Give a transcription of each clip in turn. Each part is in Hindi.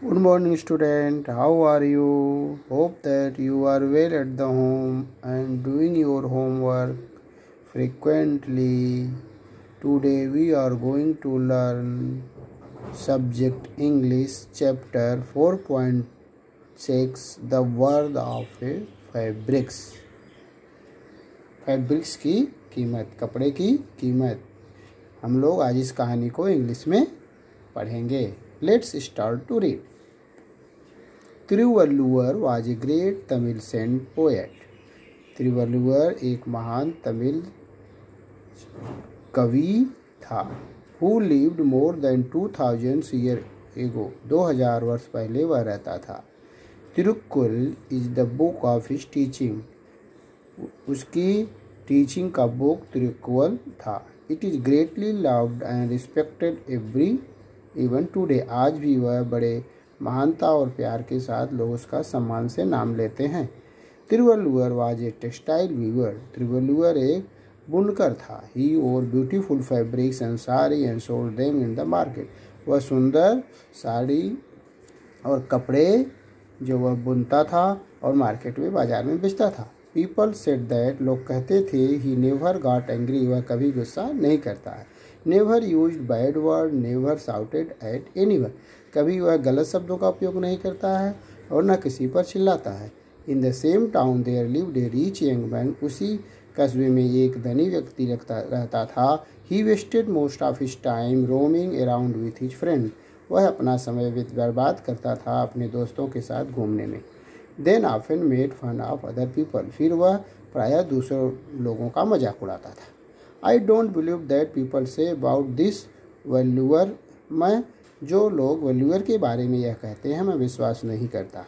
Good morning, student. How are you? Hope that you are well at the home and doing your homework frequently. Today we are going to learn subject English chapter 4.6 The Worth of Fabrics. Fabrics की कीमत, कपड़े की कीमत। हम लोग आज इस कहानी को इंग्लिश में पढ़ेंगे। Let's start to read. Thiruvalluvar was a great Tamil saint poet. Thiruvalluvar एक महान तमिल कवि था। Who lived more than 2000 year ago, 2000 वर्ष पहले वह रहता था। Thirukkural is the book of his teaching, उसकी टीचिंग का बुक तिरुक्कुरल था। It is greatly loved and respected even today, आज भी वह बड़े महानता और प्यार के साथ लोग उसका सम्मान से नाम लेते हैं। Thiruvalluvar was a textile weaver, Thiruvalluvar एक बुनकर था। He wore beautiful fabrics and sari and sold them in the market, वह सुंदर साड़ी और कपड़े जो वह बुनता था और मार्केट में, बाजार में बेचता था। पीपल सेड दैट, लोग कहते थे, ही नेवर गॉट एंग्री, वह कभी गुस्सा नहीं करता है। Never used bad word, never shouted at anyone, कभी वह गलत शब्दों का उपयोग नहीं करता है और न किसी पर चिल्लाता है। In the same town there lived a rich young man, उसी कस्बे में एक धनी व्यक्ति रहता था। He wasted most of his time roaming around with his friend, वह अपना समय बर्बाद करता था अपने दोस्तों के साथ घूमने में। Then often made fun of other people, फिर वह प्रायः दूसरों लोगों का मजाक उड़ाता था। I don't believe that people say about this Valluvar, मैं जो लोग वल्लुवर के बारे में यह कहते हैं मैं विश्वास नहीं करता।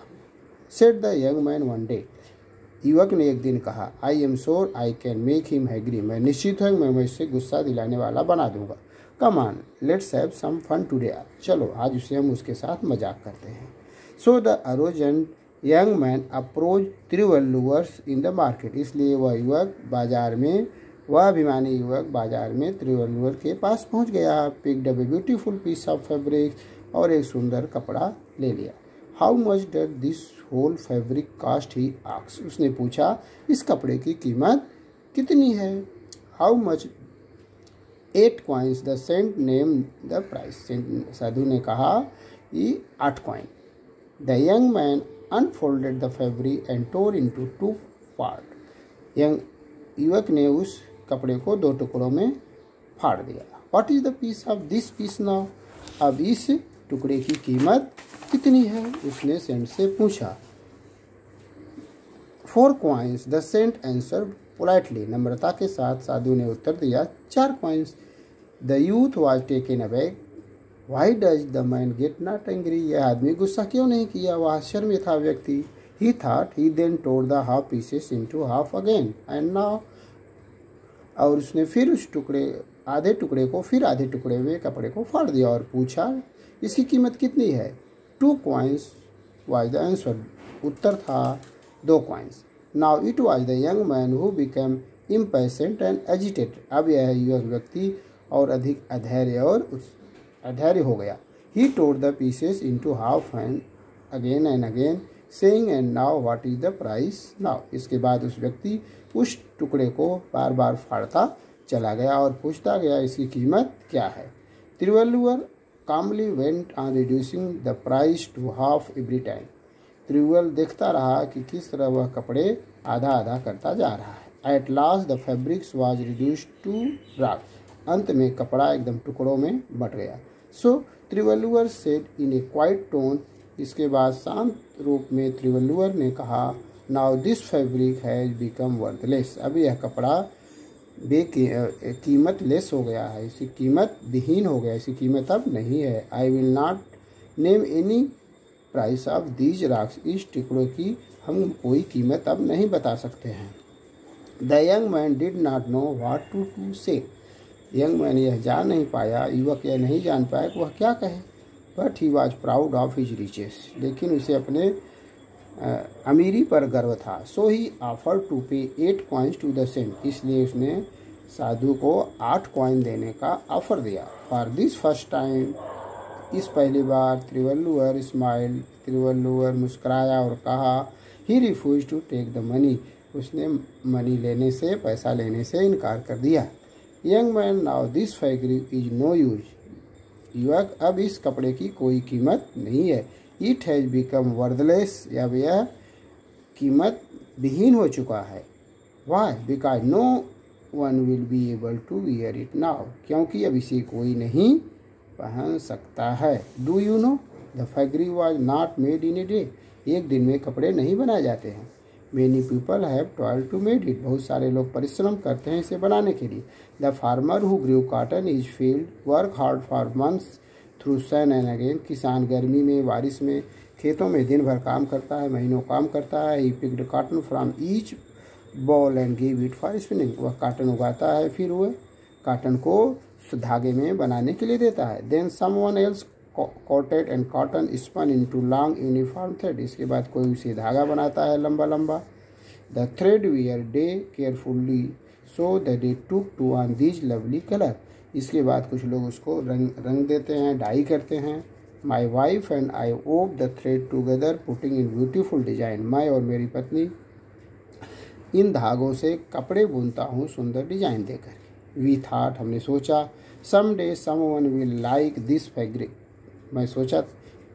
Said the young man one day, युवक ने एक दिन कहा। I am sure I can make him agree, मैं निश्चित हूँ मैं इससे गुस्सा दिलाने वाला बना दूंगा। Come on let's have some fun today, चलो आज उसे हम उसके साथ मजाक करते हैं। So the arrogant young man approach Thiruvalluvar's in the market, इसलिए वह अभिमानी युवक बाजार में तिरुवल्लुवर के पास पहुंच गया। Picked up a beautiful piece of fabric, और एक सुंदर कपड़ा ले लिया। How much does this whole fabric cost, he asked, उसने पूछा इस कपड़े की कीमत कितनी है। How much, 8 coins, the saint named the price, साधु ने कहा ये 8 coin. The young man unfolded the fabric and tore into 2 part, युवक ने उस कपड़े को 2 टुकड़ों में फाड़ दिया। What is the piece of this piece now, अब इस टुकड़े की कीमत कितनी है, उसने सेंट से पूछा। 4 coins, the saint answered politely, नम्रता के साथ साधु ने उत्तर दिया 4 coins. The youth was taken aback, why does the man get not angry, यह आदमी गुस्सा क्यों नहीं किया, वह आश्चर्य में था व्यक्ति। He thought, he then tore the half pieces into half again and now, और उसने फिर उस आधे टुकड़े में कपड़े को फाड़ दिया और पूछा इसकी कीमत कितनी है। 2 कॉइन्स वाज द आंसर, उत्तर था 2 coins. Now it was the young man who become impatient and agitated, अब यह युवक व्यक्ति और अधिक अधैर्य हो गया। He tore the pieces into half and again saying and now what is the price now, इसके बाद उस व्यक्ति उस टुकड़े को बार बार फाड़ता चला गया और पूछता गया इसकी कीमत क्या है। Thiruvalluvar calmly went on reducing the price to half every time, Thiruvalluvar देखता रहा कि किस तरह वह कपड़े आधा आधा करता जा रहा है। At last the fabrics was reduced to rag, अंत में कपड़ा एकदम टुकड़ों में बट गया। So Thiruvalluvar said in a quiet tone, इसके बाद शांत रूप में तिरुवल्लुवर ने कहा now this fabric has become worthless, अब यह कपड़ा कीमत लेस हो गया है, इसकी कीमत विहीन हो गया, इसकी कीमत अब नहीं है। I will not name any price of these rocks, इस टुकड़ों की हम कोई कीमत अब नहीं बता सकते हैं। The young man did not know what to say, young man यह जान नहीं पाया, युवक यह नहीं जान पाया कि वह क्या कहे। But he was proud of his riches, लेकिन उसे अपने अमीरी पर गर्व था। सो ही ऑफर टू पे 8 कॉइन्स टू द सेंट, इसलिए उसने साधु को 8 कॉइन देने का ऑफर दिया। फॉर दिस फर्स्ट टाइम इस पहली बार त्रिवल्लुवर स्माइल, त्रिवल्लुवर मुस्कुराया और कहा, he refuse to take the money, उसने मनी लेने से, पैसा लेने से इनकार कर दिया। Young man, now this fabric is no use, युवक, अब इस कपड़े की कोई कीमत नहीं है। इट हैज़ बिकम वर्थलेस, अब यह कीमत विहीन हो चुका है। Why? Because no one will be able to wear it now, क्योंकि अब इसे कोई नहीं पहन सकता है। Do you know the fabric was not made in a day, एक दिन में कपड़े नहीं बनाए जाते हैं। Many people have toil to made it, बहुत सारे लोग परिश्रम करते हैं इसे बनाने के लिए। The farmer who grew cotton is field work hard for months through sun and again, किसान गर्मी में, बारिश में, खेतों में दिन भर काम करता है, महीनों काम करता है। He picked cotton from each ball and give it for spinning, वह कॉटन उगाता है, फिर वह कॉटन को धागे में बनाने के लिए देता है। Then someone else coated and cotton spun into long uniform thread, इसके बाद कोई उसे धागा बनाता है लंबा लंबा। The thread were dyed carefully so that they took to on these lovely colour, इसके बाद कुछ लोग उसको रंग देते हैं, डाई करते हैं। My wife and I वोव the thread together putting in beautiful design, मैं और मेरी पत्नी इन धागों से कपड़े बुनता हूँ सुंदर डिजाइन देकर। वी थॉट, हमने सोचा, some day someone will like this fabric, मैं सोचा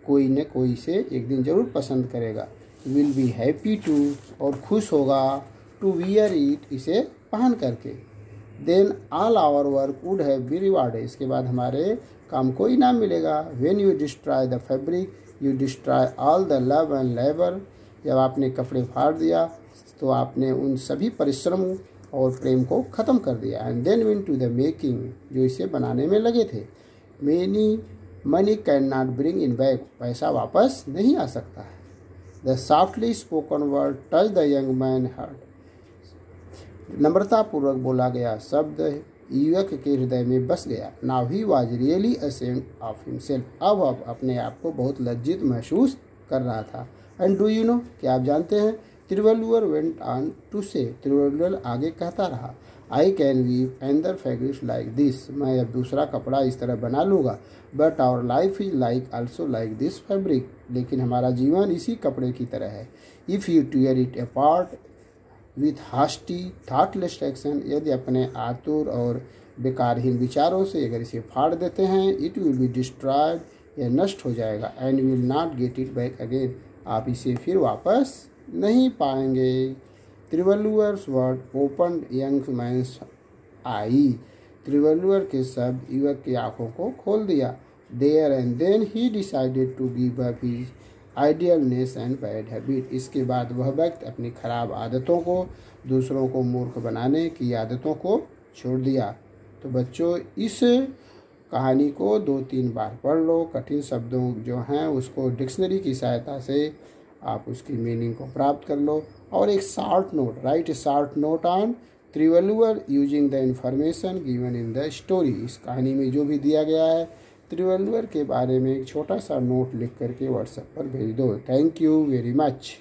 कोई न कोई इसे एक दिन जरूर पसंद करेगा। विल बी हैप्पी टू, और खुश होगा, टू वियर इट, इसे पहन करके। Then all our work would have be rewarded, इसके बाद हमारे काम को इनाम मिलेगा। When you destroy the fabric you destroy all the love and labour, जब आपने कपड़े फाड़ दिया तो आपने उन सभी परिश्रमों और प्रेम को ख़त्म कर दिया। And then went into the making, जो इसे बनाने में लगे थे। Money can not bring in back, पैसा वापस नहीं आ सकता है। The softly spoken word touch the young man heart, नम्रतापूर्वक बोला गया शब्द युवक के हृदय में बस गया। Now he was really ashamed of himself, अब अपने आप को बहुत लज्जित महसूस कर रहा था। एंड डू यू नो, क्या आप जानते हैं? त्रिवल्लुवर वेंट ऑन टू से, त्रिवल्लुवर आगे कहता रहा, I can weave another fabrics like this, मैं अब दूसरा कपड़ा इस तरह बना लूँगा। But our life is like also like this fabric, लेकिन हमारा जीवन इसी कपड़े की तरह है। If you tear it apart with hasty thoughtless action, यदि अपने आतुर और बेकारहीन विचारों से अगर इसे फाड़ देते हैं, इट विल बी डिस्ट्रॉयड, यह नष्ट हो जाएगा। And will not get it back again, आप इसे फिर वापस नहीं पाएंगे। Thiruvalluvar's word open young man's eye, Thiruvalluvar के शब्द युवक की आंखों को खोल दिया। There and then he decided to give up his idleness and bad habit, इसके बाद वह व्यक्ति अपनी खराब आदतों को, दूसरों को मूर्ख बनाने की आदतों को छोड़ दिया। तो बच्चों, इस कहानी को 2-3 बार पढ़ लो, कठिन शब्दों जो हैं उसको डिक्शनरी की सहायता से आप उसकी मीनिंग को प्राप्त कर लो। और एक short note, write a short note on Thiruvalluvar using the information given in the story, इस कहानी में जो भी दिया गया है त्रिवल्लुवर के बारे में एक छोटा सा नोट लिख करके व्हाट्सएप पर भेज दो। Thank you very much.